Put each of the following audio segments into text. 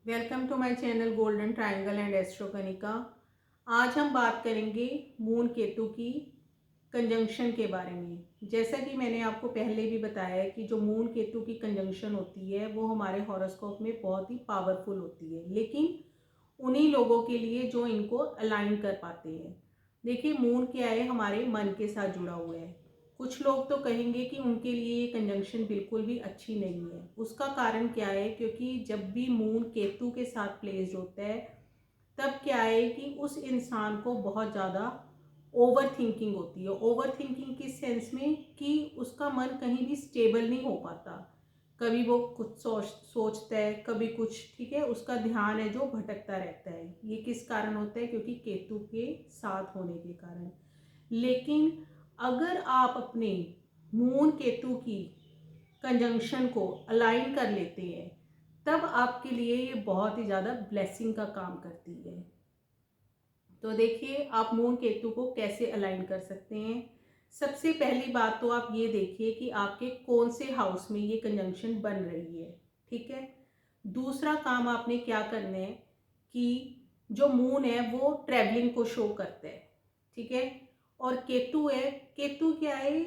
Welcome to my channel Golden Triangle and Astro Kanika. आज हम बात करेंगे मून केतु की कंजंक्शन के बारे में। जैसा कि मैंने आपको पहले भी बताया है कि जो मून केतु की कंजंक्शन होती है वो हमारे हॉरोस्कोप में बहुत ही पावरफुल होती है, लेकिन उन्हीं लोगों के लिए जो इनको अलाइन कर पाते हैं। देखिए, मून क्या है, हमारे मन के साथ जुड़ा हुआ है। कुछ लोग तो कहेंगे कि उनके लिए ये कंजंक्शन बिल्कुल भी अच्छी नहीं है। उसका कारण क्या है, क्योंकि जब भी मून केतु के साथ प्लेस्ड होता है तब क्या है कि उस इंसान को बहुत ज़्यादा ओवर थिंकिंग होती है। ओवर थिंकिंग किस सेंस में कि उसका मन कहीं भी स्टेबल नहीं हो पाता। कभी वो कुछ सोचता है, कभी कुछ, ठीक है, उसका ध्यान है जो भटकता रहता है। ये किस कारण होता है? क्योंकि केतु के साथ होने के कारण। लेकिन अगर आप अपने मून केतु की कंजंक्शन को अलाइन कर लेते हैं तब आपके लिए ये बहुत ही ज़्यादा ब्लेसिंग का काम करती है। तो देखिए, आप मून केतु को कैसे अलाइन कर सकते हैं। सबसे पहली बात तो आप ये देखिए कि आपके कौन से हाउस में ये कंजंक्शन बन रही है, ठीक है। दूसरा काम आपने क्या करना है कि जो मून है वो ट्रैवलिंग को शो करता है, ठीक है। और केतु है, केतु क्या है,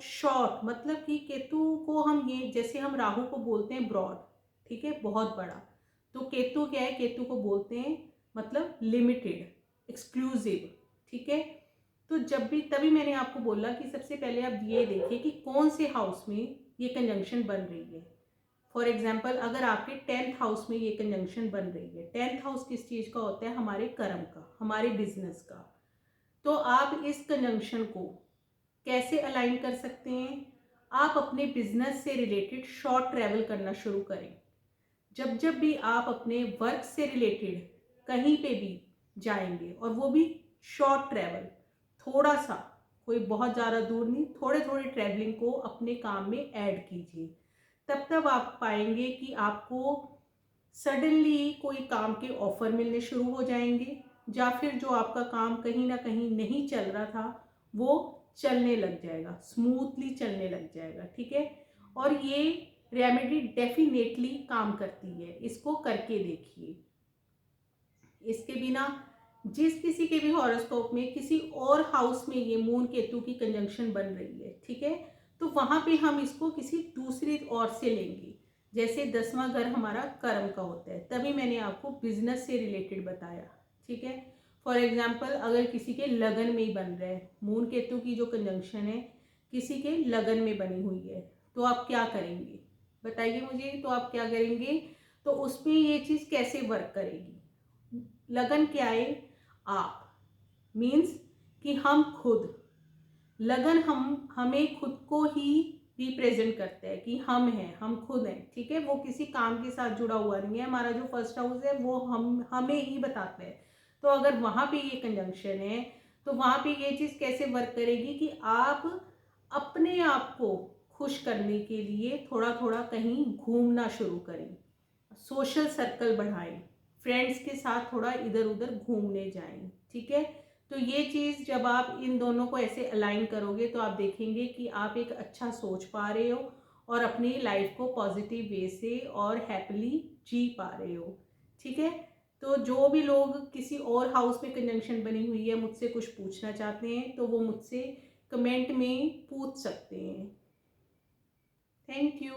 शॉर्ट, मतलब कि केतु को हम ये, जैसे हम राहु को बोलते हैं ब्रॉड, ठीक है, बहुत बड़ा। तो केतु क्या है, केतु को बोलते हैं मतलब लिमिटेड, एक्सक्लूसिव, ठीक है। तो जब भी, तभी मैंने आपको बोला कि सबसे पहले आप ये देखिए कि कौन से हाउस में ये कंजंक्शन बन रही है। फॉर एग्जाम्पल, अगर आपके 10th हाउस में ये कंजंक्शन बन रही है, 10th हाउस किस चीज का होता है? हमारे कर्म का, हमारे बिजनेस का। तो आप इस कंजंक्शन को कैसे अलाइन कर सकते हैं? आप अपने बिजनेस से रिलेटेड शॉर्ट ट्रैवल करना शुरू करें। जब जब भी आप अपने वर्क से रिलेटेड कहीं पे भी जाएंगे, और वो भी शॉर्ट ट्रैवल, थोड़ा सा, कोई बहुत ज़्यादा दूर नहीं, थोड़े थोड़े ट्रैवलिंग को अपने काम में ऐड कीजिए। तब तब आप पाएंगे कि आपको सडनली कोई काम के ऑफर मिलने शुरू हो जाएंगे, या फिर जो आपका काम कहीं ना कहीं नहीं चल रहा था वो चलने लग जाएगा, स्मूथली चलने लग जाएगा, ठीक है। और ये रेमेडी डेफिनेटली काम करती है, इसको करके देखिए। इसके बिना जिस किसी के भी हॉरोस्कोप में किसी और हाउस में ये मून केतु की कंजंक्शन बन रही है, ठीक है, तो वहां पे हम इसको किसी दूसरी ओर से लेंगे। जैसे 10वां घर हमारा कर्म का होता है, तभी मैंने आपको बिजनेस से रिलेटेड बताया, ठीक है। फॉर एग्जाम्पल, अगर किसी के लगन में ही बन रहा है, मून केतु की जो कंजंक्शन है किसी के लगन में बनी हुई है, तो आप क्या करेंगे? बताइए मुझे, तो आप क्या करेंगे? तो उसमें ये चीज कैसे वर्क करेगी? लगन क्या है? आप, मीन्स कि हम खुद, लगन हम हमें खुद को ही रिप्रेजेंट करते हैं कि हम हैं, हम खुद हैं, ठीक है। वो किसी काम के साथ जुड़ा हुआ नहीं है। हमारा जो फर्स्ट हाउस है वो हम हमें ही बताते हैं। तो अगर वहां पे ये कंजंक्शन है तो वहां पे ये चीज कैसे वर्क करेगी कि आप अपने आप को खुश करने के लिए थोड़ा थोड़ा कहीं घूमना शुरू करें, सोशल सर्कल बढ़ाएं, फ्रेंड्स के साथ थोड़ा इधर उधर घूमने जाएं, ठीक है। तो ये चीज़ जब आप इन दोनों को ऐसे अलाइन करोगे तो आप देखेंगे कि आप एक अच्छा सोच पा रहे हो और अपनी लाइफ को पॉजिटिव वे से और हैप्पीली जी पा रहे हो, ठीक है। तो जो भी लोग किसी और हाउस में कंजंक्शन बनी हुई है मुझसे कुछ पूछना चाहते हैं तो वो मुझसे कमेंट में पूछ सकते हैं। Thank you.